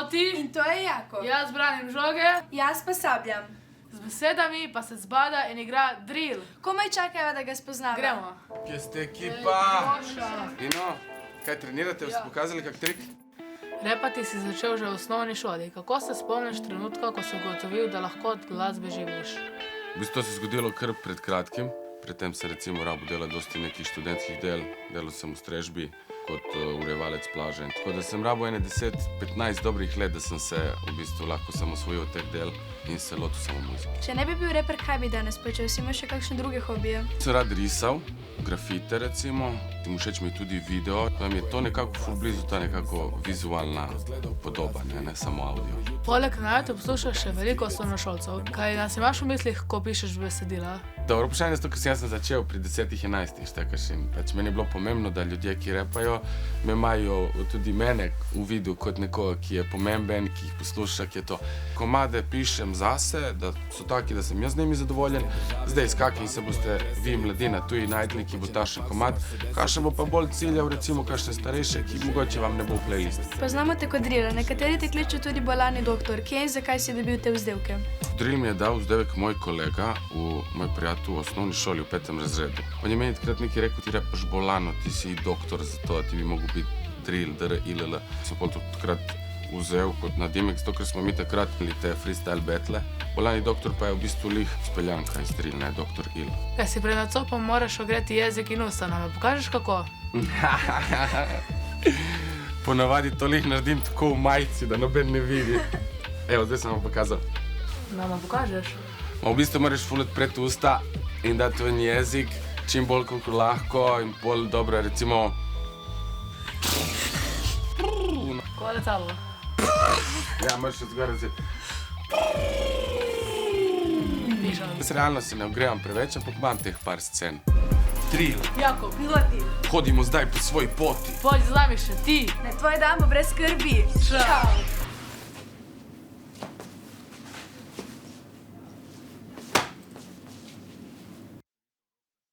Moti. In to je Jako. Jaz branim žoge. Jaz pa sabljam. Z besedami pa se zbada in igra drill. Komaj čakajva, da ga spoznava. Gremo. Kje ste ekipa? Ino, kaj trenirate? Ste pokazali kak trik? Repati si začel že v osnovni šoli. Kako se spomniš trenutka, ko si ugotovil, da lahko od glasbe živiš? V bistvu to se je zgodilo kar pred kratkim. Predtem sem recimo rabo delal dosti nekih študentskih del. Delal sem v strežbi kot urejevalec plaže. Tako da sem rabo 10-15 dobrih let, da sem se v bistvu lahko samosvojil teh del in se lotil samo muzike. Če ne bi bil reper, kaj bi danes počel? Si imaš še kakšne druge hobije? Sem rad risal, grafite recimo, všeč mi je tudi video. Pa mi je to nekako ful blizu, ta nekako vizualna podoba, ne samo audio. Poleg naju te posluša še veliko osnovnošolcev. Kaj nas imaš v mislih, ko pišeš besedila? Dobro, vprašanje je to, ker sem začel pri 10-11, štekaš in pač meni je bilo pomembno, da ljudje, ki repajo, me imajo tudi mene v vidu kot nekoga, ki je pomemben, ki jih posluša, ki je to. Komade pišem zase, da so taki, da sem jaz z njimi zadovoljen. Zdaj, s kakim se boste vi, mladina, tuji najdli, ki bo takšen komad, kakšen bo pa bolj ciljal, recimo kakšne starejše, ki mogoče vam ne bo v playlisti. Poznamo te kot driller, nekateri te kličejo tudi bolani doktor. Kje in zakaj si dobil te vzdevke? Drill mi je dal vzdevek moj kolega, moj prijatelj v osnovni šoli v 5. razredu. On je meni takrat nekaj rekel, ti repaš bolano, ti si doktor za to, ti bi mogel biti drill, dr-ill. Sem pol takrat vzel kot nadimek, zato ker smo mi takrat imeli te freestyle battle. Bolani doktor pa je v bistvu lih speljanka iz drill, ne doktor ill. Kaj si pred nacopom moraš ogreti jezik in usta, nam pokažeš kako? Ponavadi to lih naredim tako v majici, da noben ne vidi. Evo, zdaj sem vam pokazal. Nam pokažeš? V bistvu moraš ful odpreti usta in dati ven jezik, čim bolj koliko lahko in bolj dobro, recimo... Ko letalo. Ja, moraš še zgoraj reči... Pišem. Jaz realno se ne ogrevam preveč, ampak imam teh par scen. Drill. Jako, piloti. Hodimo zdaj po svoji poti. Pođi z nami še ti. Ne, tvoj dan bo brez skrbi. Čau.